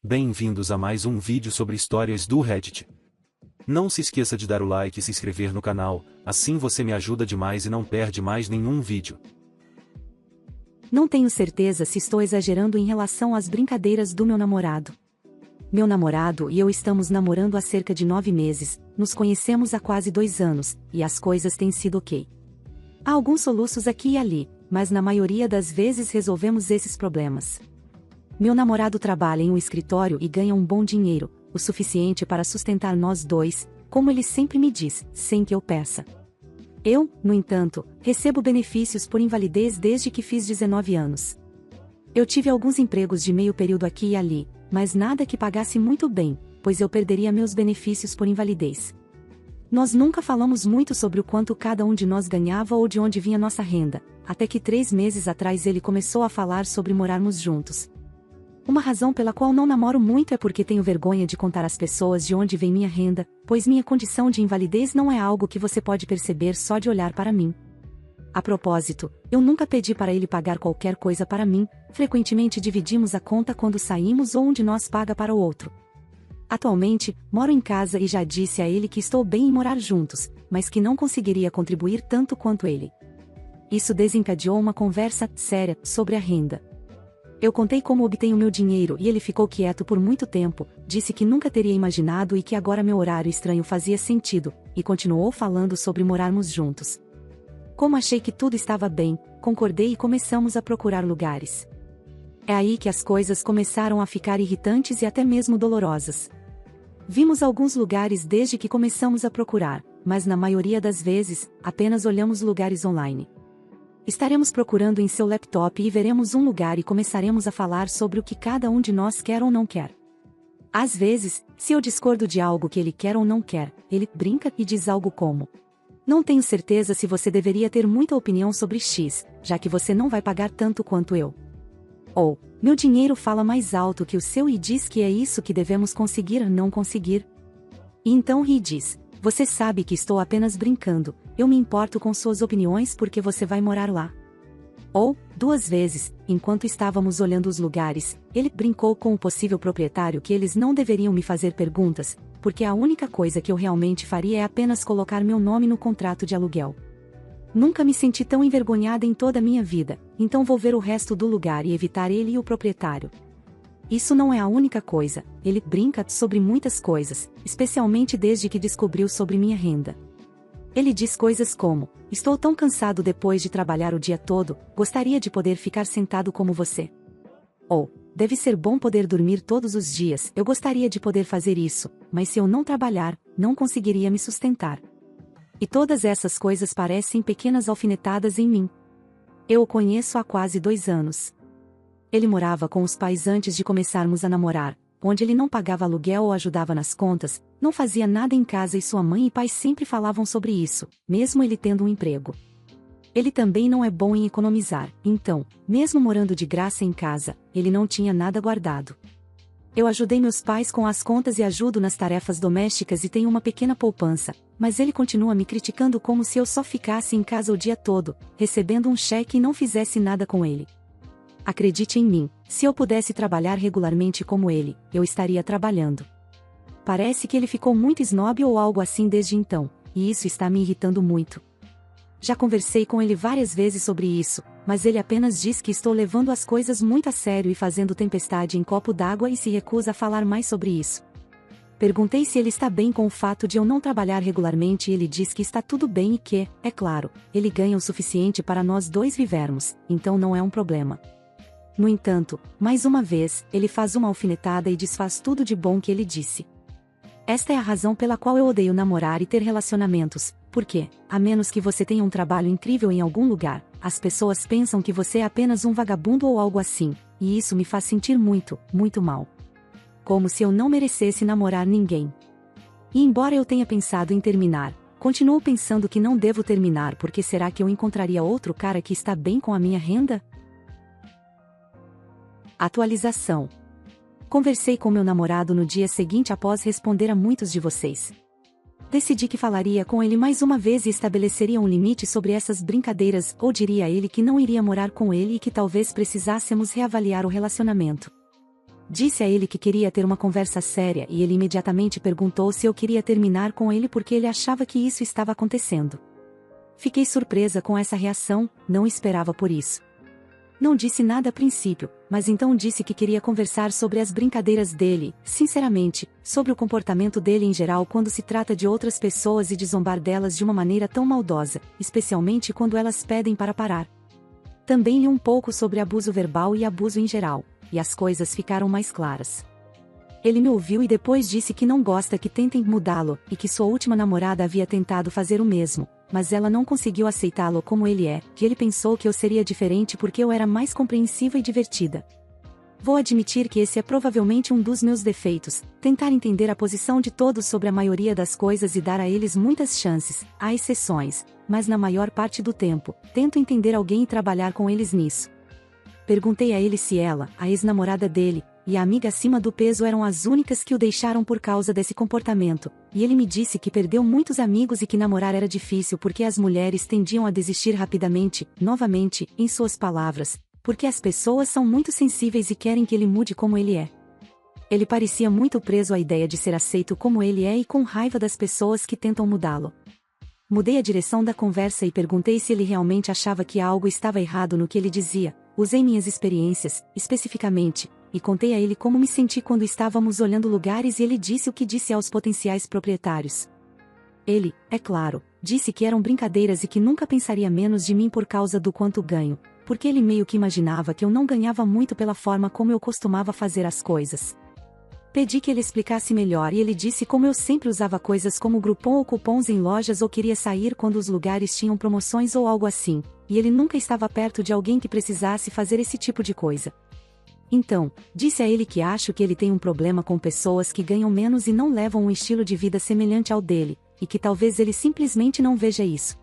Bem-vindos a mais um vídeo sobre histórias do Reddit. Não se esqueça de dar o like e se inscrever no canal, assim você me ajuda demais e não perde mais nenhum vídeo. Não tenho certeza se estou exagerando em relação às brincadeiras do meu namorado. Meu namorado e eu estamos namorando há cerca de 9 meses, nos conhecemos há quase 2 anos, e as coisas têm sido ok. Há alguns soluços aqui e ali, mas na maioria das vezes resolvemos esses problemas. Meu namorado trabalha em um escritório e ganha um bom dinheiro, o suficiente para sustentar nós dois, como ele sempre me diz, sem que eu peça. Eu, no entanto, recebo benefícios por invalidez desde que fiz 19 anos. Eu tive alguns empregos de meio período aqui e ali, mas nada que pagasse muito bem, pois eu perderia meus benefícios por invalidez. Nós nunca falamos muito sobre o quanto cada um de nós ganhava ou de onde vinha nossa renda, até que 3 meses atrás ele começou a falar sobre morarmos juntos. Uma razão pela qual não namoro muito é porque tenho vergonha de contar às pessoas de onde vem minha renda, pois minha condição de invalidez não é algo que você pode perceber só de olhar para mim. A propósito, eu nunca pedi para ele pagar qualquer coisa para mim, frequentemente dividimos a conta quando saímos ou um de nós paga para o outro. Atualmente, moro em casa e já disse a ele que estou bem em morar juntos, mas que não conseguiria contribuir tanto quanto ele. Isso desencadeou uma conversa séria sobre a renda. Eu contei como obtenho meu dinheiro e ele ficou quieto por muito tempo, disse que nunca teria imaginado e que agora meu horário estranho fazia sentido, e continuou falando sobre morarmos juntos. Como achei que tudo estava bem, concordei e começamos a procurar lugares. É aí que as coisas começaram a ficar irritantes e até mesmo dolorosas. Vimos alguns lugares desde que começamos a procurar, mas na maioria das vezes, apenas olhamos lugares online. Estaremos procurando em seu laptop e veremos um lugar e começaremos a falar sobre o que cada um de nós quer ou não quer. Às vezes, se eu discordo de algo que ele quer ou não quer, ele brinca e diz algo como: "Não tenho certeza se você deveria ter muita opinião sobre X, já que você não vai pagar tanto quanto eu." Ou: "Meu dinheiro fala mais alto que o seu e diz que é isso que devemos conseguir ou não conseguir." E então ri e diz: "Você sabe que estou apenas brincando, eu me importo com suas opiniões porque você vai morar lá." Ou, 2 vezes, enquanto estávamos olhando os lugares, ele brincou com o possível proprietário que eles não deveriam me fazer perguntas, porque a única coisa que eu realmente faria é apenas colocar meu nome no contrato de aluguel. Nunca me senti tão envergonhada em toda a minha vida, então vou ver o resto do lugar e evitar ele e o proprietário. Isso não é a única coisa, ele brinca sobre muitas coisas, especialmente desde que descobriu sobre minha renda. Ele diz coisas como: "Estou tão cansado depois de trabalhar o dia todo, gostaria de poder ficar sentado como você." Ou: "Deve ser bom poder dormir todos os dias, eu gostaria de poder fazer isso, mas se eu não trabalhar, não conseguiria me sustentar." E todas essas coisas parecem pequenas alfinetadas em mim. Eu o conheço há quase 2 anos. Ele morava com os pais antes de começarmos a namorar, onde ele não pagava aluguel ou ajudava nas contas, não fazia nada em casa e sua mãe e pai sempre falavam sobre isso, mesmo ele tendo um emprego. Ele também não é bom em economizar, então, mesmo morando de graça em casa, ele não tinha nada guardado. Eu ajudei meus pais com as contas e ajudo nas tarefas domésticas e tenho uma pequena poupança, mas ele continua me criticando como se eu só ficasse em casa o dia todo, recebendo um cheque e não fizesse nada com ele. Acredite em mim, se eu pudesse trabalhar regularmente como ele, eu estaria trabalhando. Parece que ele ficou muito snob ou algo assim desde então, e isso está me irritando muito. Já conversei com ele várias vezes sobre isso, mas ele apenas diz que estou levando as coisas muito a sério e fazendo tempestade em copo d'água e se recusa a falar mais sobre isso. Perguntei se ele está bem com o fato de eu não trabalhar regularmente e ele diz que está tudo bem e que, é claro, ele ganha o suficiente para nós dois vivermos, então não é um problema. No entanto, mais uma vez, ele faz uma alfinetada e desfaz tudo de bom que ele disse. Esta é a razão pela qual eu odeio namorar e ter relacionamentos, porque, a menos que você tenha um trabalho incrível em algum lugar, as pessoas pensam que você é apenas um vagabundo ou algo assim, e isso me faz sentir muito, muito mal. Como se eu não merecesse namorar ninguém. E embora eu tenha pensado em terminar, continuo pensando que não devo terminar porque será que eu encontraria outro cara que está bem com a minha renda? Atualização. Conversei com meu namorado no dia seguinte após responder a muitos de vocês. Decidi que falaria com ele mais uma vez e estabeleceria um limite sobre essas brincadeiras, ou diria a ele que não iria morar com ele e que talvez precisássemos reavaliar o relacionamento. Disse a ele que queria ter uma conversa séria e ele imediatamente perguntou se eu queria terminar com ele porque ele achava que isso estava acontecendo. Fiquei surpresa com essa reação, não esperava por isso. Não disse nada a princípio, mas então disse que queria conversar sobre as brincadeiras dele, sinceramente, sobre o comportamento dele em geral quando se trata de outras pessoas e de zombar delas de uma maneira tão maldosa, especialmente quando elas pedem para parar. Também li um pouco sobre abuso verbal e abuso em geral, e as coisas ficaram mais claras. Ele me ouviu e depois disse que não gosta que tentem mudá-lo, e que sua última namorada havia tentado fazer o mesmo, mas ela não conseguiu aceitá-lo como ele é, que ele pensou que eu seria diferente porque eu era mais compreensiva e divertida. Vou admitir que esse é provavelmente um dos meus defeitos, tentar entender a posição de todos sobre a maioria das coisas e dar a eles muitas chances, há exceções, mas na maior parte do tempo, tento entender alguém e trabalhar com eles nisso. Perguntei a ele se ela, a ex-namorada dele, e a amiga acima do peso eram as únicas que o deixaram por causa desse comportamento, e ele me disse que perdeu muitos amigos e que namorar era difícil porque as mulheres tendiam a desistir rapidamente, novamente, em suas palavras, porque as pessoas são muito sensíveis e querem que ele mude como ele é. Ele parecia muito preso à ideia de ser aceito como ele é e com raiva das pessoas que tentam mudá-lo. Mudei a direção da conversa e perguntei se ele realmente achava que algo estava errado no que ele dizia. Usei minhas experiências, especificamente, e contei a ele como me senti quando estávamos olhando lugares e ele disse o que disse aos potenciais proprietários. Ele, é claro, disse que eram brincadeiras e que nunca pensaria menos de mim por causa do quanto ganho, porque ele meio que imaginava que eu não ganhava muito pela forma como eu costumava fazer as coisas. Pedi que ele explicasse melhor e ele disse como eu sempre usava coisas como Groupon ou cupons em lojas ou queria sair quando os lugares tinham promoções ou algo assim, e ele nunca estava perto de alguém que precisasse fazer esse tipo de coisa. Então, disse a ele que acho que ele tem um problema com pessoas que ganham menos e não levam um estilo de vida semelhante ao dele, e que talvez ele simplesmente não veja isso.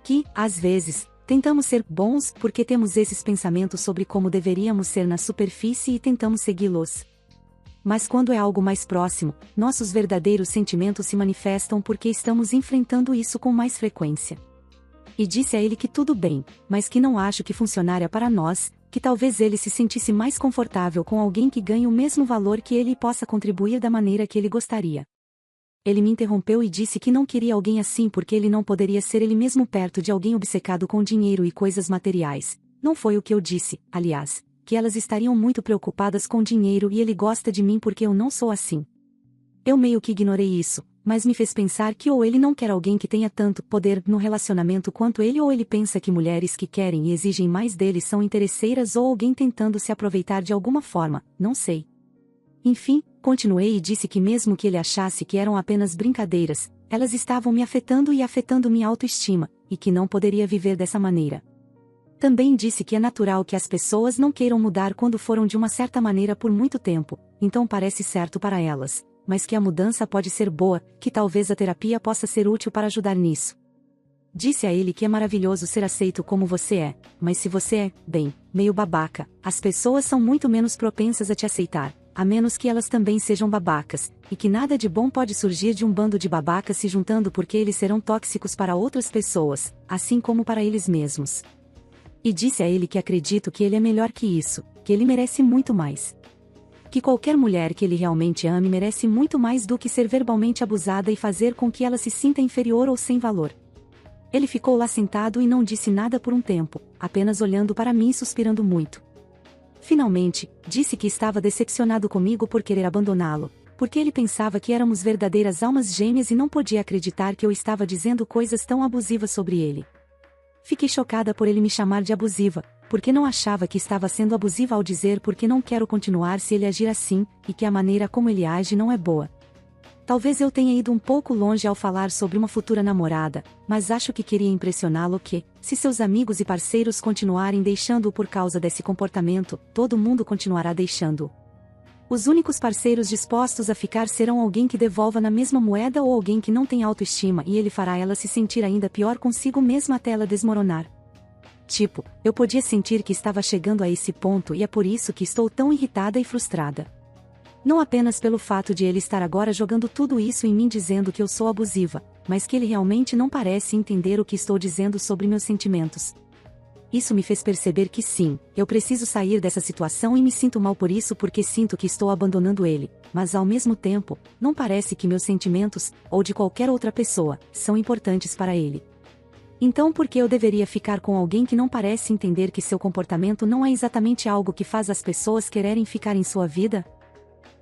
Que, às vezes, tentamos ser bons porque temos esses pensamentos sobre como deveríamos ser na superfície e tentamos segui-los. Mas quando é algo mais próximo, nossos verdadeiros sentimentos se manifestam porque estamos enfrentando isso com mais frequência. E disse a ele que tudo bem, mas que não acho que funcionaria para nós, que talvez ele se sentisse mais confortável com alguém que ganhe o mesmo valor que ele e possa contribuir da maneira que ele gostaria. Ele me interrompeu e disse que não queria alguém assim porque ele não poderia ser ele mesmo perto de alguém obcecado com dinheiro e coisas materiais. Não foi o que eu disse, aliás, que elas estariam muito preocupadas com dinheiro e ele gosta de mim porque eu não sou assim. Eu meio que ignorei isso, mas me fez pensar que ou ele não quer alguém que tenha tanto poder no relacionamento quanto ele ou ele pensa que mulheres que querem e exigem mais dele são interesseiras ou alguém tentando se aproveitar de alguma forma, não sei. Enfim, continuei e disse que mesmo que ele achasse que eram apenas brincadeiras, elas estavam me afetando e afetando minha autoestima, e que não poderia viver dessa maneira. Também disse que é natural que as pessoas não queiram mudar quando foram de uma certa maneira por muito tempo, então parece certo para elas, mas que a mudança pode ser boa, que talvez a terapia possa ser útil para ajudar nisso. Disse a ele que é maravilhoso ser aceito como você é, mas se você é, bem, meio babaca, as pessoas são muito menos propensas a te aceitar, a menos que elas também sejam babacas, e que nada de bom pode surgir de um bando de babacas se juntando porque eles serão tóxicos para outras pessoas, assim como para eles mesmos. E disse a ele que acredito que ele é melhor que isso, que ele merece muito mais. Que qualquer mulher que ele realmente ame merece muito mais do que ser verbalmente abusada e fazer com que ela se sinta inferior ou sem valor. Ele ficou lá sentado e não disse nada por um tempo, apenas olhando para mim e suspirando muito. Finalmente, disse que estava decepcionado comigo por querer abandoná-lo, porque ele pensava que éramos verdadeiras almas gêmeas e não podia acreditar que eu estava dizendo coisas tão abusivas sobre ele. Fiquei chocada por ele me chamar de abusiva, porque não achava que estava sendo abusiva ao dizer porque não quero continuar se ele agir assim, e que a maneira como ele age não é boa. Talvez eu tenha ido um pouco longe ao falar sobre uma futura namorada, mas acho que queria impressioná-lo que, se seus amigos e parceiros continuarem deixando-o por causa desse comportamento, todo mundo continuará deixando-o. Os únicos parceiros dispostos a ficar serão alguém que devolva na mesma moeda ou alguém que não tem autoestima e ele fará ela se sentir ainda pior consigo mesma até ela desmoronar. Tipo, eu podia sentir que estava chegando a esse ponto e é por isso que estou tão irritada e frustrada. Não apenas pelo fato de ele estar agora jogando tudo isso em mim dizendo que eu sou abusiva, mas que ele realmente não parece entender o que estou dizendo sobre meus sentimentos. Isso me fez perceber que sim, eu preciso sair dessa situação e me sinto mal por isso porque sinto que estou abandonando ele, mas ao mesmo tempo, não parece que meus sentimentos, ou de qualquer outra pessoa, são importantes para ele. Então por que eu deveria ficar com alguém que não parece entender que seu comportamento não é exatamente algo que faz as pessoas quererem ficar em sua vida?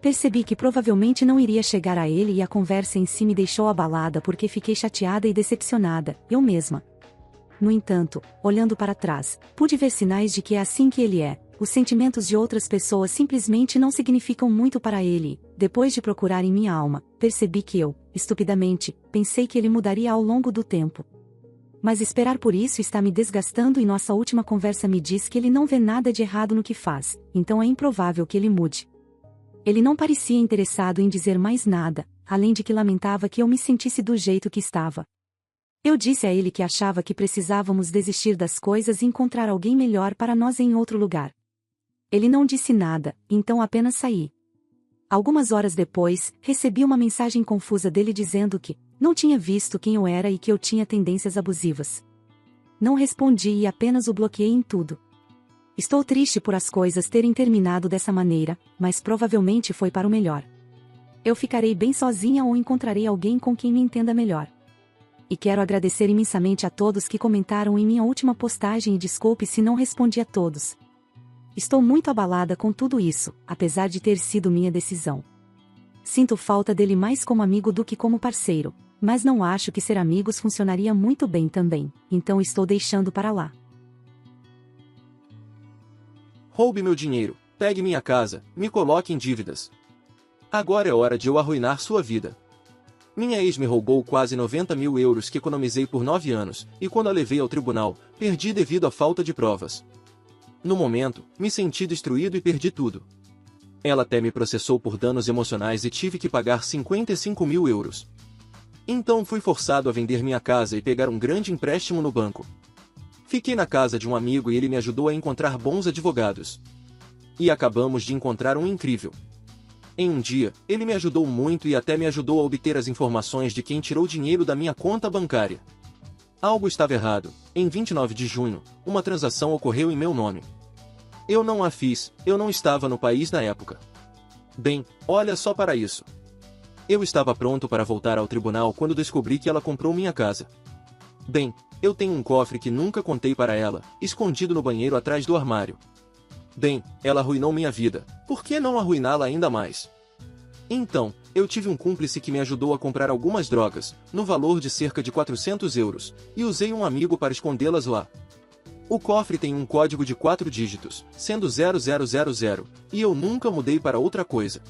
Percebi que provavelmente não iria chegar a ele e a conversa em si me deixou abalada porque fiquei chateada e decepcionada, eu mesma. No entanto, olhando para trás, pude ver sinais de que é assim que ele é. Os sentimentos de outras pessoas simplesmente não significam muito para ele. Depois de procurar em minha alma, percebi que eu, estupidamente, pensei que ele mudaria ao longo do tempo. Mas esperar por isso está me desgastando e nossa última conversa me diz que ele não vê nada de errado no que faz, então é improvável que ele mude. Ele não parecia interessado em dizer mais nada, além de que lamentava que eu me sentisse do jeito que estava. Eu disse a ele que achava que precisávamos desistir das coisas e encontrar alguém melhor para nós em outro lugar. Ele não disse nada, então apenas saí. Algumas horas depois, recebi uma mensagem confusa dele dizendo que não tinha visto quem eu era e que eu tinha tendências abusivas. Não respondi e apenas o bloqueei em tudo. Estou triste por as coisas terem terminado dessa maneira, mas provavelmente foi para o melhor. Eu ficarei bem sozinha ou encontrarei alguém com quem me entenda melhor. E quero agradecer imensamente a todos que comentaram em minha última postagem e desculpe se não respondi a todos. Estou muito abalada com tudo isso, apesar de ter sido minha decisão. Sinto falta dele mais como amigo do que como parceiro, mas não acho que ser amigos funcionaria muito bem também, então estou deixando para lá. Roube meu dinheiro, pegue minha casa, me coloque em dívidas. Agora é hora de eu arruinar sua vida. Minha ex me roubou quase 90 mil euros que economizei por 9 anos, e quando a levei ao tribunal, perdi devido à falta de provas. No momento, me senti destruído e perdi tudo. Ela até me processou por danos emocionais e tive que pagar 55 mil euros. Então fui forçado a vender minha casa e pegar um grande empréstimo no banco. Fiquei na casa de um amigo e ele me ajudou a encontrar bons advogados. E acabamos de encontrar um incrível. Em um dia, ele me ajudou muito e até me ajudou a obter as informações de quem tirou dinheiro da minha conta bancária. Algo estava errado. Em 29 de junho, uma transação ocorreu em meu nome. Eu não a fiz, eu não estava no país na época. Bem, olha só para isso. Eu estava pronto para voltar ao tribunal quando descobri que ela comprou minha casa. Bem, eu tenho um cofre que nunca contei para ela, escondido no banheiro atrás do armário. Bem, ela arruinou minha vida, por que não arruiná-la ainda mais? Então, eu tive um cúmplice que me ajudou a comprar algumas drogas, no valor de cerca de 400 euros, e usei um amigo para escondê-las lá. O cofre tem um código de 4 dígitos, sendo 0000, e eu nunca mudei para outra coisa.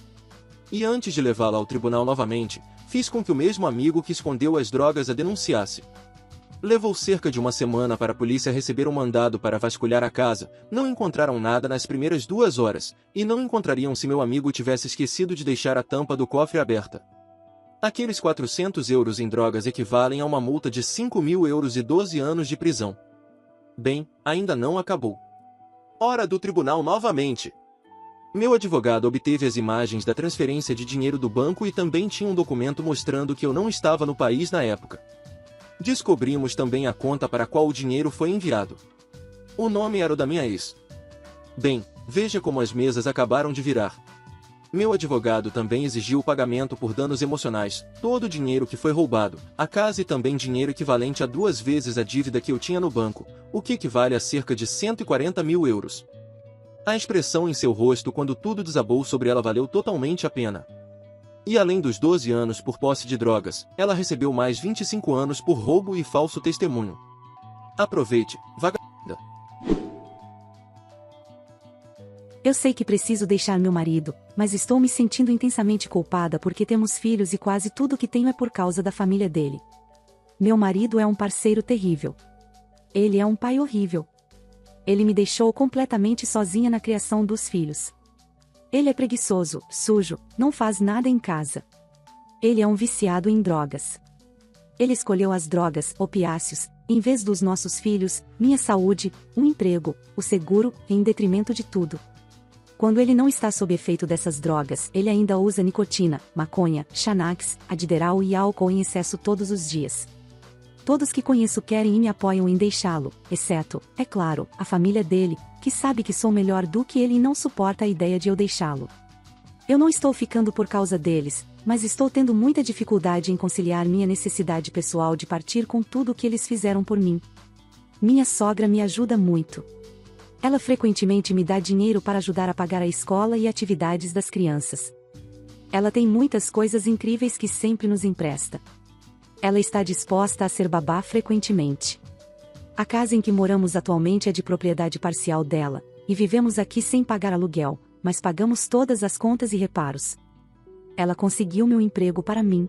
E antes de levá-la ao tribunal novamente, fiz com que o mesmo amigo que escondeu as drogas a denunciasse. Levou cerca de uma semana para a polícia receber um mandado para vasculhar a casa, não encontraram nada nas primeiras 2 horas, e não encontrariam se meu amigo tivesse esquecido de deixar a tampa do cofre aberta. Aqueles 400 euros em drogas equivalem a uma multa de 5 mil euros e 12 anos de prisão. Bem, ainda não acabou. Hora do tribunal novamente. Meu advogado obteve as imagens da transferência de dinheiro do banco e também tinha um documento mostrando que eu não estava no país na época. Descobrimos também a conta para a qual o dinheiro foi enviado. O nome era o da minha ex. Bem, veja como as mesas acabaram de virar. Meu advogado também exigiu o pagamento por danos emocionais, todo o dinheiro que foi roubado, a casa e também dinheiro equivalente a 2 vezes a dívida que eu tinha no banco, o que equivale a cerca de 140 mil euros. A expressão em seu rosto quando tudo desabou sobre ela valeu totalmente a pena. E além dos 12 anos por posse de drogas, ela recebeu mais 25 anos por roubo e falso testemunho. Aproveite, vagabunda. Eu sei que preciso deixar meu marido, mas estou me sentindo intensamente culpada porque temos filhos e quase tudo que tenho é por causa da família dele. Meu marido é um parceiro terrível. Ele é um pai horrível. Ele me deixou completamente sozinha na criação dos filhos. Ele é preguiçoso, sujo, não faz nada em casa. Ele é um viciado em drogas. Ele escolheu as drogas, opiáceos, em vez dos nossos filhos, minha saúde, um emprego, o seguro, em detrimento de tudo. Quando ele não está sob efeito dessas drogas, ele ainda usa nicotina, maconha, Xanax, Adderall e álcool em excesso todos os dias. Todos que conheço querem e me apoiam em deixá-lo, exceto, é claro, a família dele, que sabe que sou melhor do que ele e não suporta a ideia de eu deixá-lo. Eu não estou ficando por causa deles, mas estou tendo muita dificuldade em conciliar minha necessidade pessoal de partir com tudo o que eles fizeram por mim. Minha sogra me ajuda muito. Ela frequentemente me dá dinheiro para ajudar a pagar a escola e atividades das crianças. Ela tem muitas coisas incríveis que sempre nos empresta. Ela está disposta a ser babá frequentemente. A casa em que moramos atualmente é de propriedade parcial dela, e vivemos aqui sem pagar aluguel, mas pagamos todas as contas e reparos. Ela conseguiu meu emprego para mim.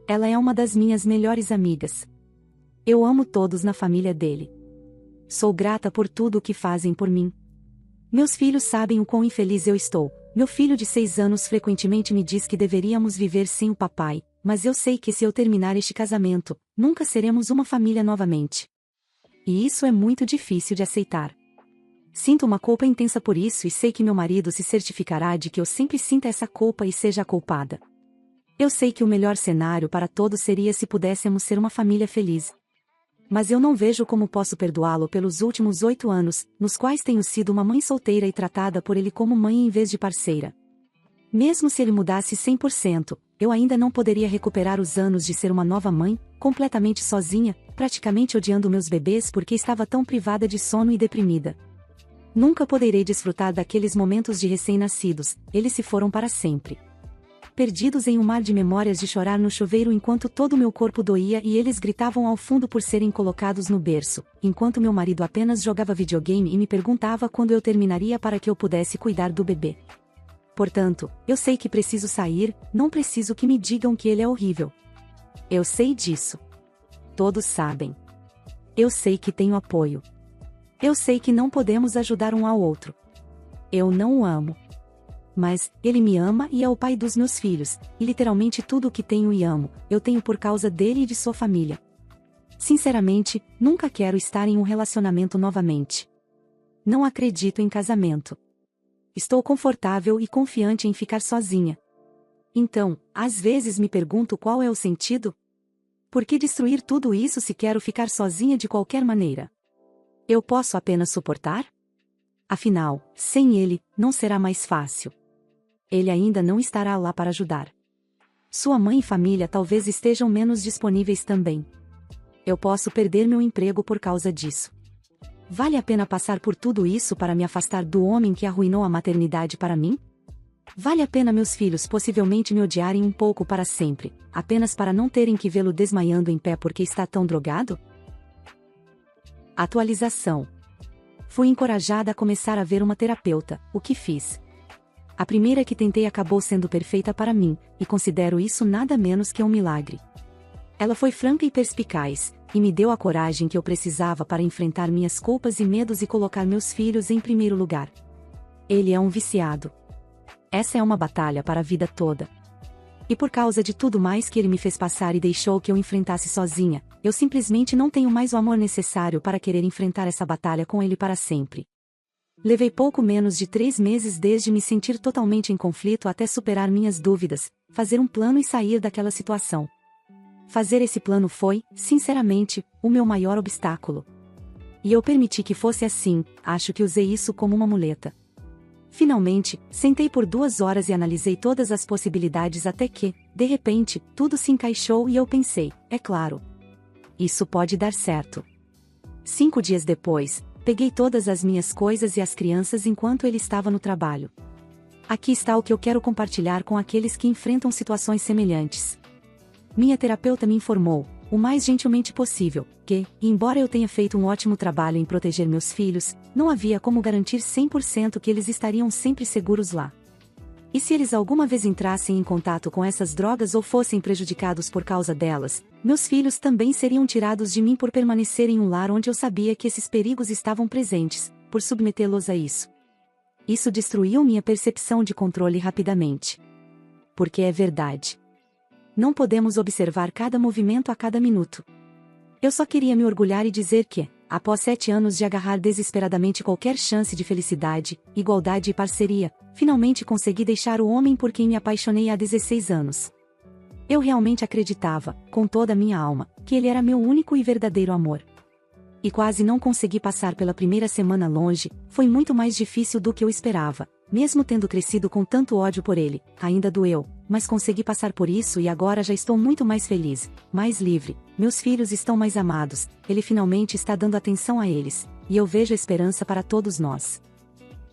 Ela é uma das minhas melhores amigas. Eu amo todos na família dele. Sou grata por tudo o que fazem por mim. Meus filhos sabem o quão infeliz eu estou. Meu filho de 6 anos frequentemente me diz que deveríamos viver sem o papai, mas eu sei que se eu terminar este casamento, nunca seremos uma família novamente. E isso é muito difícil de aceitar. Sinto uma culpa intensa por isso e sei que meu marido se certificará de que eu sempre sinta essa culpa e seja a culpada. Eu sei que o melhor cenário para todos seria se pudéssemos ser uma família feliz. Mas eu não vejo como posso perdoá-lo pelos últimos 8 anos, nos quais tenho sido uma mãe solteira e tratada por ele como mãe em vez de parceira. Mesmo se ele mudasse 100%, eu ainda não poderia recuperar os anos de ser uma nova mãe, completamente sozinha, praticamente odiando meus bebês porque estava tão privada de sono e deprimida. Nunca poderei desfrutar daqueles momentos de recém-nascidos, eles se foram para sempre. Perdidos em um mar de memórias de chorar no chuveiro enquanto todo o meu corpo doía e eles gritavam ao fundo por serem colocados no berço, enquanto meu marido apenas jogava videogame e me perguntava quando eu terminaria para que eu pudesse cuidar do bebê. Portanto, eu sei que preciso sair, não preciso que me digam que ele é horrível. Eu sei disso. Todos sabem. Eu sei que tenho apoio. Eu sei que não podemos ajudar um ao outro. Eu não o amo. Mas, ele me ama e é o pai dos meus filhos, e literalmente tudo o que tenho e amo, eu tenho por causa dele e de sua família. Sinceramente, nunca quero estar em um relacionamento novamente. Não acredito em casamento. Estou confortável e confiante em ficar sozinha. Então, às vezes me pergunto qual é o sentido? Por que destruir tudo isso se quero ficar sozinha de qualquer maneira? Eu posso apenas suportar? Afinal, sem ele, não será mais fácil. Ele ainda não estará lá para ajudar. Sua mãe e família talvez estejam menos disponíveis também. Eu posso perder meu emprego por causa disso. Vale a pena passar por tudo isso para me afastar do homem que arruinou a maternidade para mim? Vale a pena meus filhos possivelmente me odiarem um pouco para sempre, apenas para não terem que vê-lo desmaiando em pé porque está tão drogado? Atualização. Fui encorajada a começar a ver uma terapeuta, o que fiz. A primeira que tentei acabou sendo perfeita para mim, e considero isso nada menos que um milagre. Ela foi franca e perspicaz, e me deu a coragem que eu precisava para enfrentar minhas culpas e medos e colocar meus filhos em primeiro lugar. Ele é um viciado. Essa é uma batalha para a vida toda. E por causa de tudo mais que ele me fez passar e deixou que eu enfrentasse sozinha, eu simplesmente não tenho mais o amor necessário para querer enfrentar essa batalha com ele para sempre. Levei pouco menos de 3 meses desde me sentir totalmente em conflito até superar minhas dúvidas, fazer um plano e sair daquela situação. Fazer esse plano foi, sinceramente, o meu maior obstáculo. E eu permiti que fosse assim, acho que usei isso como uma muleta. Finalmente, sentei por 2 horas e analisei todas as possibilidades até que, de repente, tudo se encaixou e eu pensei, é claro. Isso pode dar certo. 5 dias depois, peguei todas as minhas coisas e as crianças enquanto ele estava no trabalho. Aqui está o que eu quero compartilhar com aqueles que enfrentam situações semelhantes. Minha terapeuta me informou, o mais gentilmente possível, que, embora eu tenha feito um ótimo trabalho em proteger meus filhos, não havia como garantir 100% que eles estariam sempre seguros lá. E se eles alguma vez entrassem em contato com essas drogas ou fossem prejudicados por causa delas, meus filhos também seriam tirados de mim por permanecer em um lar onde eu sabia que esses perigos estavam presentes, por submetê-los a isso. Isso destruiu minha percepção de controle rapidamente. Porque é verdade. Não podemos observar cada movimento a cada minuto. Eu só queria me orgulhar e dizer que, após 7 anos de agarrar desesperadamente qualquer chance de felicidade, igualdade e parceria, finalmente consegui deixar o homem por quem me apaixonei há 16 anos. Eu realmente acreditava, com toda a minha alma, que ele era meu único e verdadeiro amor. E quase não consegui passar pela primeira semana longe, foi muito mais difícil do que eu esperava, mesmo tendo crescido com tanto ódio por ele, ainda doeu, mas consegui passar por isso e agora já estou muito mais feliz, mais livre, meus filhos estão mais amados, ele finalmente está dando atenção a eles, e eu vejo a esperança para todos nós.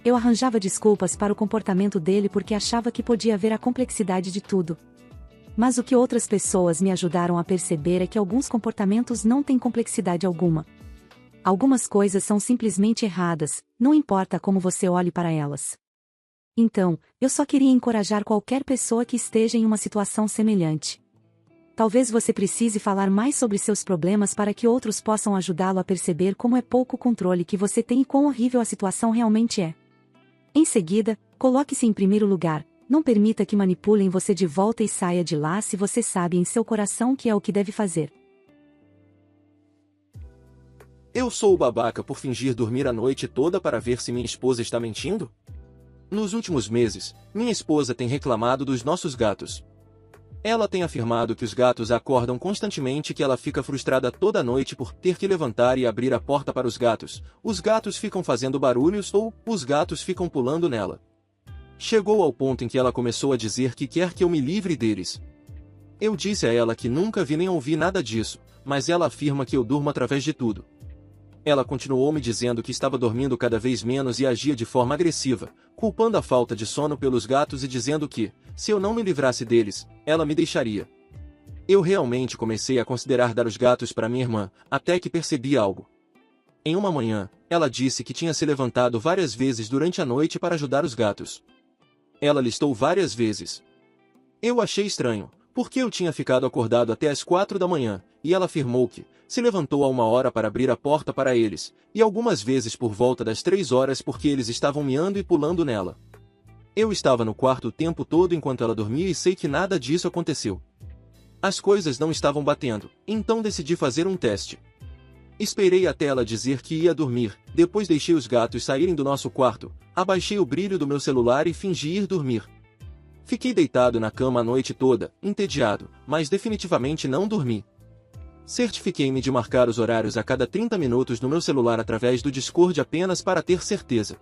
Eu arranjava desculpas para o comportamento dele porque achava que podia ver a complexidade de tudo. Mas o que outras pessoas me ajudaram a perceber é que alguns comportamentos não têm complexidade alguma. Algumas coisas são simplesmente erradas, não importa como você olhe para elas. Então, eu só queria encorajar qualquer pessoa que esteja em uma situação semelhante. Talvez você precise falar mais sobre seus problemas para que outros possam ajudá-lo a perceber como é pouco controle que você tem e quão horrível a situação realmente é. Em seguida, coloque-se em primeiro lugar, não permita que manipulem você de volta e saia de lá se você sabe em seu coração que é o que deve fazer. Eu sou o babaca por fingir dormir a noite toda para ver se minha esposa está mentindo? Nos últimos meses, minha esposa tem reclamado dos nossos gatos. Ela tem afirmado que os gatos a acordam constantemente e que ela fica frustrada toda noite por ter que levantar e abrir a porta para os gatos ficam fazendo barulhos ou os gatos ficam pulando nela. Chegou ao ponto em que ela começou a dizer que quer que eu me livre deles. Eu disse a ela que nunca vi nem ouvi nada disso, mas ela afirma que eu durmo através de tudo. Ela continuou me dizendo que estava dormindo cada vez menos e agia de forma agressiva, culpando a falta de sono pelos gatos e dizendo que, se eu não me livrasse deles, ela me deixaria. Eu realmente comecei a considerar dar os gatos para minha irmã, até que percebi algo. Em uma manhã, ela disse que tinha se levantado várias vezes durante a noite para ajudar os gatos. Ela listou várias vezes. Eu achei estranho, porque eu tinha ficado acordado até as 4 da manhã, e ela afirmou que se levantou a 1 hora para abrir a porta para eles, e algumas vezes por volta das 3 horas porque eles estavam miando e pulando nela. Eu estava no quarto o tempo todo enquanto ela dormia e sei que nada disso aconteceu. As coisas não estavam batendo, então decidi fazer um teste. Esperei até ela dizer que ia dormir, depois deixei os gatos saírem do nosso quarto, abaixei o brilho do meu celular e fingi ir dormir. Fiquei deitado na cama a noite toda, entediado, mas definitivamente não dormi. Certifiquei-me de marcar os horários a cada 30 minutos no meu celular através do Discord apenas para ter certeza.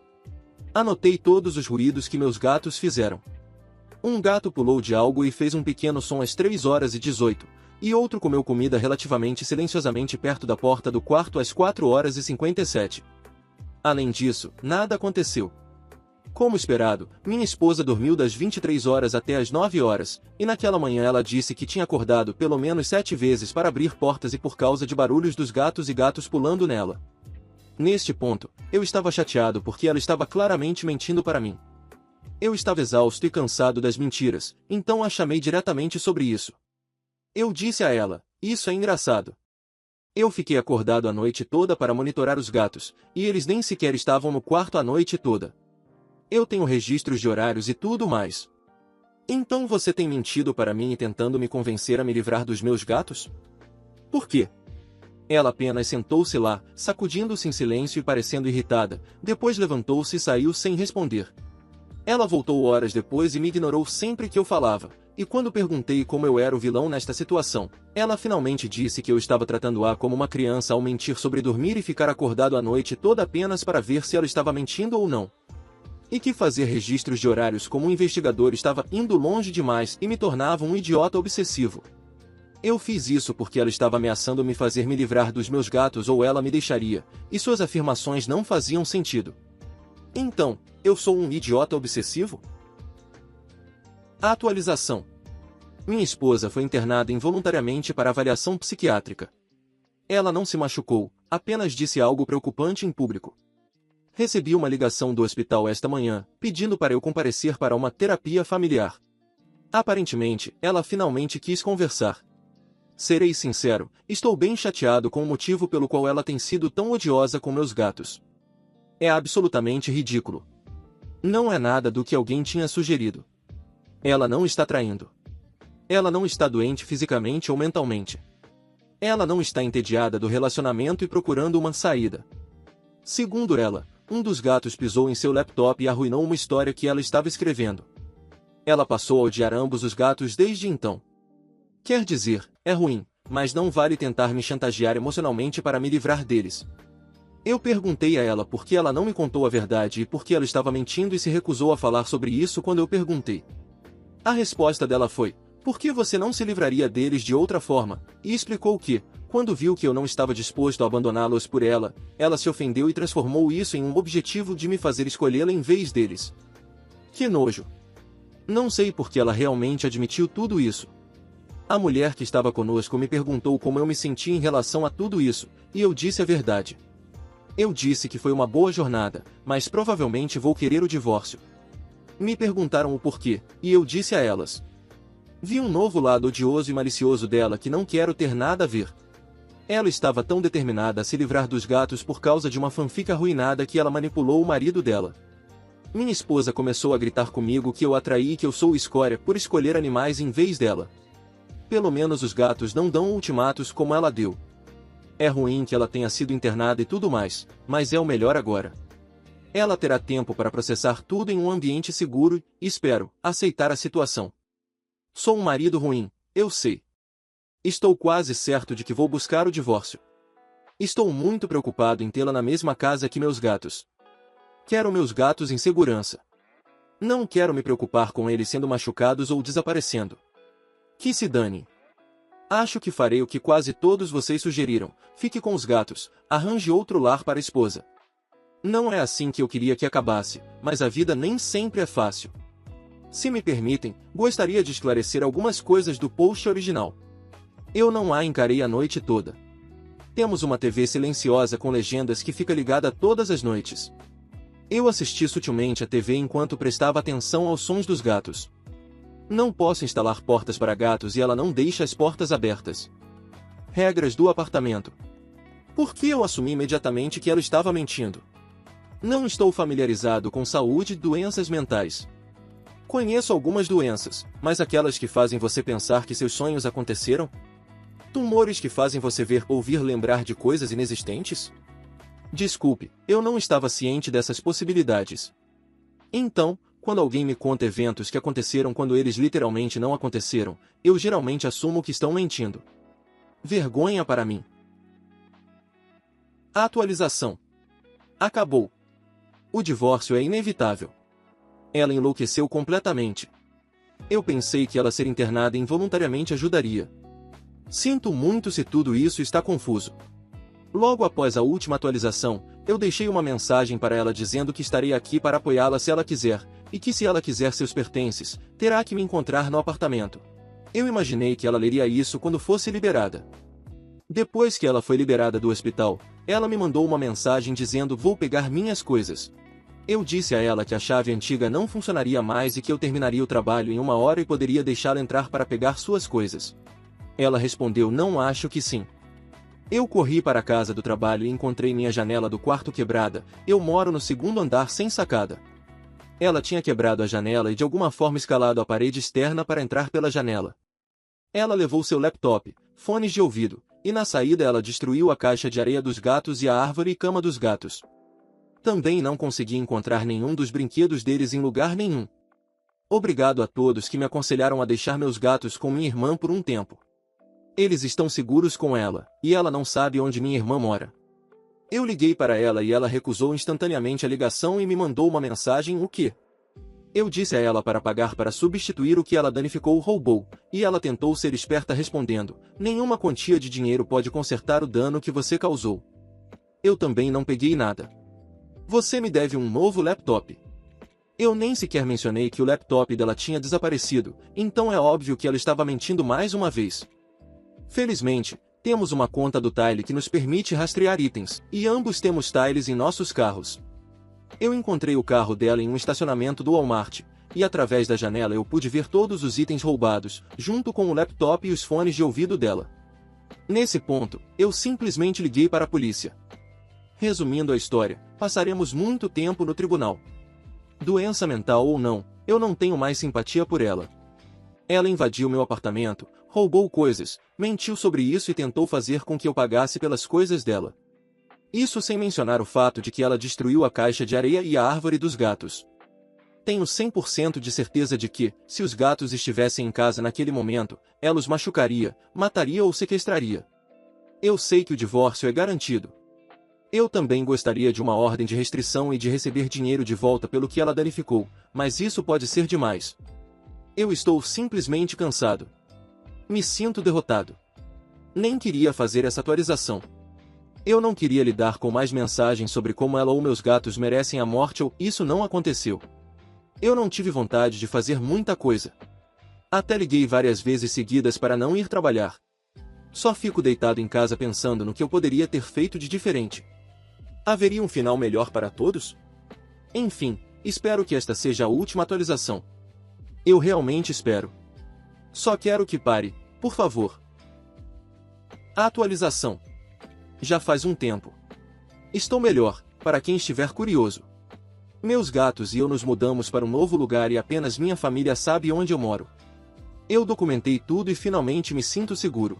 Anotei todos os ruídos que meus gatos fizeram. Um gato pulou de algo e fez um pequeno som às 3h18, e outro comeu comida relativamente silenciosamente perto da porta do quarto às 4h57. Além disso, nada aconteceu. Como esperado, minha esposa dormiu das 23 horas até as 9 horas, e naquela manhã ela disse que tinha acordado pelo menos 7 vezes para abrir portas e por causa de barulhos dos gatos e gatos pulando nela. Neste ponto, eu estava chateado porque ela estava claramente mentindo para mim. Eu estava exausto e cansado das mentiras, então a chamei diretamente sobre isso. Eu disse a ela, isso é engraçado. Eu fiquei acordado a noite toda para monitorar os gatos, e eles nem sequer estavam no quarto a noite toda. Eu tenho registros de horários e tudo mais. Então você tem mentido para mim e tentando me convencer a me livrar dos meus gatos? Por quê? Ela apenas sentou-se lá, sacudindo-se em silêncio e parecendo irritada, depois levantou-se e saiu sem responder. Ela voltou horas depois e me ignorou sempre que eu falava, e quando perguntei como eu era o vilão nesta situação, ela finalmente disse que eu estava tratando-a como uma criança ao mentir sobre dormir e ficar acordado a noite toda apenas para ver se ela estava mentindo ou não. E que fazer registros de horários como um investigador estava indo longe demais e me tornava um idiota obsessivo. Eu fiz isso porque ela estava ameaçando me fazer me livrar dos meus gatos ou ela me deixaria, e suas afirmações não faziam sentido. Então, eu sou um idiota obsessivo? Atualização. Minha esposa foi internada involuntariamente para avaliação psiquiátrica. Ela não se machucou, apenas disse algo preocupante em público. Recebi uma ligação do hospital esta manhã, pedindo para eu comparecer para uma terapia familiar. Aparentemente, ela finalmente quis conversar. Serei sincero, estou bem chateado com o motivo pelo qual ela tem sido tão odiosa com meus gatos. É absolutamente ridículo. Não é nada do que alguém tinha sugerido. Ela não está traindo. Ela não está doente fisicamente ou mentalmente. Ela não está entediada do relacionamento e procurando uma saída. Segundo ela, um dos gatos pisou em seu laptop e arruinou uma história que ela estava escrevendo. Ela passou a odiar ambos os gatos desde então. Quer dizer, é ruim, mas não vale tentar me chantagear emocionalmente para me livrar deles. Eu perguntei a ela por que ela não me contou a verdade e por que ela estava mentindo e se recusou a falar sobre isso quando eu perguntei. A resposta dela foi: por que você não se livraria deles de outra forma? E explicou que, quando viu que eu não estava disposto a abandoná-los por ela, ela se ofendeu e transformou isso em um objetivo de me fazer escolhê-la em vez deles. Que nojo! Não sei por que ela realmente admitiu tudo isso. A mulher que estava conosco me perguntou como eu me sentia em relação a tudo isso, e eu disse a verdade. Eu disse que foi uma boa jornada, mas provavelmente vou querer o divórcio. Me perguntaram o porquê, e eu disse a elas. Vi um novo lado odioso e malicioso dela que não quero ter nada a ver. Ela estava tão determinada a se livrar dos gatos por causa de uma fanfic arruinada que ela manipulou o marido dela. Minha esposa começou a gritar comigo que eu a traí e que eu sou escória por escolher animais em vez dela. Pelo menos os gatos não dão ultimatos como ela deu. É ruim que ela tenha sido internada e tudo mais, mas é o melhor agora. Ela terá tempo para processar tudo em um ambiente seguro e, espero, aceitar a situação. Sou um marido ruim, eu sei. Estou quase certo de que vou buscar o divórcio. Estou muito preocupado em tê-la na mesma casa que meus gatos. Quero meus gatos em segurança. Não quero me preocupar com eles sendo machucados ou desaparecendo. Que se dane. Acho que farei o que quase todos vocês sugeriram: fique com os gatos, arranje outro lar para a esposa. Não é assim que eu queria que acabasse, mas a vida nem sempre é fácil. Se me permitem, gostaria de esclarecer algumas coisas do post original. Eu não a encarei a noite toda. Temos uma TV silenciosa com legendas que fica ligada todas as noites. Eu assisti sutilmente a TV enquanto prestava atenção aos sons dos gatos. Não posso instalar portas para gatos e ela não deixa as portas abertas. Regras do apartamento. Por que eu assumi imediatamente que ela estava mentindo? Não estou familiarizado com saúde e doenças mentais. Conheço algumas doenças, mas aquelas que fazem você pensar que seus sonhos aconteceram? Tumores que fazem você ver ou ouvir lembrar de coisas inexistentes? Desculpe, eu não estava ciente dessas possibilidades. Então, quando alguém me conta eventos que aconteceram quando eles literalmente não aconteceram, eu geralmente assumo que estão mentindo. Vergonha para mim. A atualização. Acabou. O divórcio é inevitável. Ela enlouqueceu completamente. Eu pensei que ela ser internada involuntariamente ajudaria. Sinto muito se tudo isso está confuso. Logo após a última atualização, eu deixei uma mensagem para ela dizendo que estarei aqui para apoiá-la se ela quiser, e que se ela quiser seus pertences, terá que me encontrar no apartamento. Eu imaginei que ela leria isso quando fosse liberada. Depois que ela foi liberada do hospital, ela me mandou uma mensagem dizendo: vou pegar minhas coisas. Eu disse a ela que a chave antiga não funcionaria mais e que eu terminaria o trabalho em 1 hora e poderia deixá-la entrar para pegar suas coisas. Ela respondeu: não acho que sim. Eu corri para a casa do trabalho e encontrei minha janela do quarto quebrada. Eu moro no 2º andar sem sacada. Ela tinha quebrado a janela e de alguma forma escalado a parede externa para entrar pela janela. Ela levou seu laptop, fones de ouvido, e na saída ela destruiu a caixa de areia dos gatos e a árvore e cama dos gatos. Também não consegui encontrar nenhum dos brinquedos deles em lugar nenhum. Obrigado a todos que me aconselharam a deixar meus gatos com minha irmã por um tempo. Eles estão seguros com ela, e ela não sabe onde minha irmã mora. Eu liguei para ela e ela recusou instantaneamente a ligação e me mandou uma mensagem: o quê? Eu disse a ela para pagar para substituir o que ela danificou ou roubou, e ela tentou ser esperta respondendo: nenhuma quantia de dinheiro pode consertar o dano que você causou. Eu também não peguei nada. Você me deve um novo laptop. Eu nem sequer mencionei que o laptop dela tinha desaparecido, então é óbvio que ela estava mentindo mais uma vez. Felizmente, temos uma conta do Tile que nos permite rastrear itens, e ambos temos Tiles em nossos carros. Eu encontrei o carro dela em um estacionamento do Walmart, e através da janela eu pude ver todos os itens roubados, junto com o laptop e os fones de ouvido dela. Nesse ponto, eu simplesmente liguei para a polícia. Resumindo a história, passaremos muito tempo no tribunal. Doença mental ou não, eu não tenho mais simpatia por ela. Ela invadiu meu apartamento, roubou coisas, mentiu sobre isso e tentou fazer com que eu pagasse pelas coisas dela. Isso sem mencionar o fato de que ela destruiu a caixa de areia e a árvore dos gatos. Tenho 100% de certeza de que, se os gatos estivessem em casa naquele momento, ela os machucaria, mataria ou sequestraria. Eu sei que o divórcio é garantido. Eu também gostaria de uma ordem de restrição e de receber dinheiro de volta pelo que ela danificou, mas isso pode ser demais. Eu estou simplesmente cansado. Me sinto derrotado. Nem queria fazer essa atualização. Eu não queria lidar com mais mensagens sobre como ela ou meus gatos merecem a morte ou isso não aconteceu. Eu não tive vontade de fazer muita coisa. Até liguei várias vezes seguidas para não ir trabalhar. Só fico deitado em casa pensando no que eu poderia ter feito de diferente. Haveria um final melhor para todos? Enfim, espero que esta seja a última atualização. Eu realmente espero. Só quero que pare, por favor. A atualização. Já faz um tempo. Estou melhor, para quem estiver curioso. Meus gatos e eu nos mudamos para um novo lugar e apenas minha família sabe onde eu moro. Eu documentei tudo e finalmente me sinto seguro.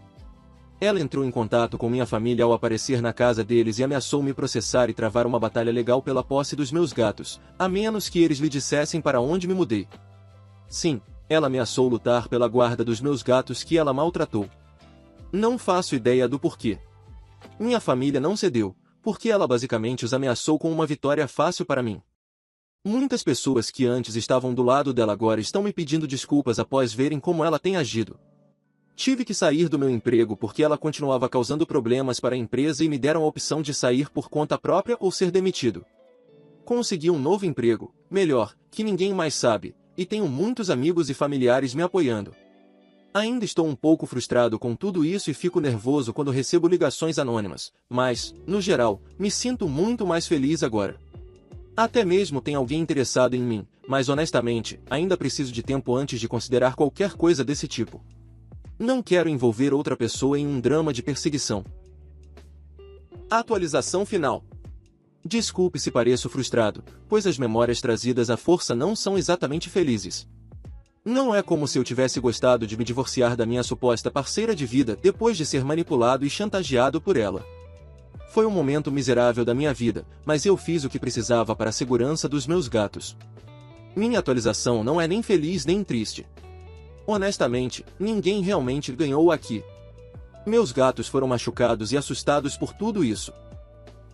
Ela entrou em contato com minha família ao aparecer na casa deles e ameaçou me processar e travar uma batalha legal pela posse dos meus gatos, a menos que eles lhe dissessem para onde me mudei. Sim, ela ameaçou lutar pela guarda dos meus gatos que ela maltratou. Não faço ideia do porquê. Minha família não cedeu, porque ela basicamente os ameaçou com uma vitória fácil para mim. Muitas pessoas que antes estavam do lado dela agora estão me pedindo desculpas após verem como ela tem agido. Tive que sair do meu emprego porque ela continuava causando problemas para a empresa e me deram a opção de sair por conta própria ou ser demitido. Consegui um novo emprego, melhor, que ninguém mais sabe, e tenho muitos amigos e familiares me apoiando. Ainda estou um pouco frustrado com tudo isso e fico nervoso quando recebo ligações anônimas, mas, no geral, me sinto muito mais feliz agora. Até mesmo tem alguém interessado em mim, mas honestamente, ainda preciso de tempo antes de considerar qualquer coisa desse tipo. Não quero envolver outra pessoa em um drama de perseguição. Atualização final. Desculpe se pareço frustrado, pois as memórias trazidas à força não são exatamente felizes. Não é como se eu tivesse gostado de me divorciar da minha suposta parceira de vida depois de ser manipulado e chantageado por ela. Foi um momento miserável da minha vida, mas eu fiz o que precisava para a segurança dos meus gatos. Minha atualização não é nem feliz nem triste. Honestamente, ninguém realmente ganhou aqui. Meus gatos foram machucados e assustados por tudo isso.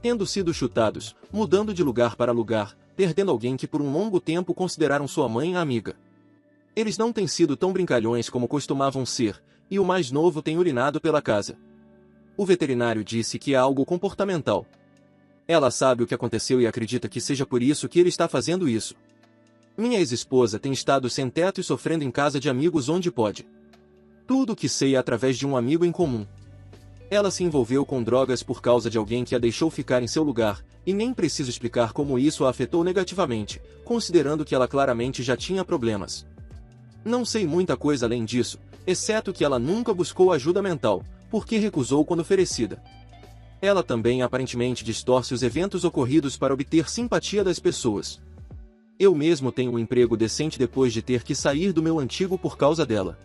Tendo sido chutados, mudando de lugar para lugar, perdendo alguém que por um longo tempo consideraram sua mãe a amiga. Eles não têm sido tão brincalhões como costumavam ser, e o mais novo tem urinado pela casa. O veterinário disse que é algo comportamental. Ela sabe o que aconteceu e acredita que seja por isso que ele está fazendo isso. Minha ex-esposa tem estado sem teto e sofrendo em casa de amigos onde pode. Tudo o que sei é através de um amigo em comum. Ela se envolveu com drogas por causa de alguém que a deixou ficar em seu lugar, e nem preciso explicar como isso a afetou negativamente, considerando que ela claramente já tinha problemas. Não sei muita coisa além disso, exceto que ela nunca buscou ajuda mental, porque recusou quando oferecida. Ela também aparentemente distorce os eventos ocorridos para obter simpatia das pessoas. Eu mesmo tenho um emprego decente depois de ter que sair do meu antigo por causa dela.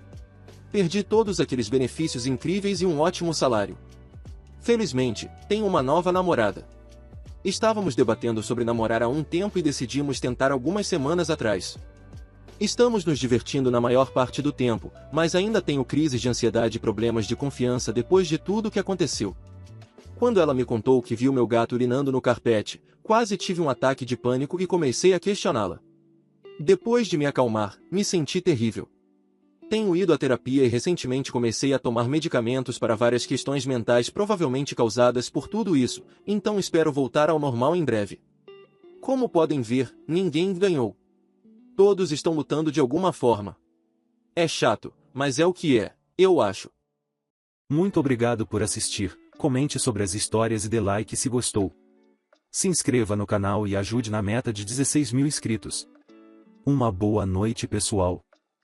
Perdi todos aqueles benefícios incríveis e um ótimo salário. Felizmente, tenho uma nova namorada. Estávamos debatendo sobre namorar há um tempo e decidimos tentar algumas semanas atrás. Estamos nos divertindo na maior parte do tempo, mas ainda tenho crises de ansiedade e problemas de confiança depois de tudo o que aconteceu. Quando ela me contou que viu meu gato urinando no carpete, quase tive um ataque de pânico e comecei a questioná-la. Depois de me acalmar, me senti terrível. Tenho ido à terapia e recentemente comecei a tomar medicamentos para várias questões mentais provavelmente causadas por tudo isso, então espero voltar ao normal em breve. Como podem ver, ninguém ganhou. Todos estão lutando de alguma forma. É chato, mas é o que é, eu acho. Muito obrigado por assistir, comente sobre as histórias e dê like se gostou. Se inscreva no canal e ajude na meta de 16 mil inscritos. Uma boa noite pessoal.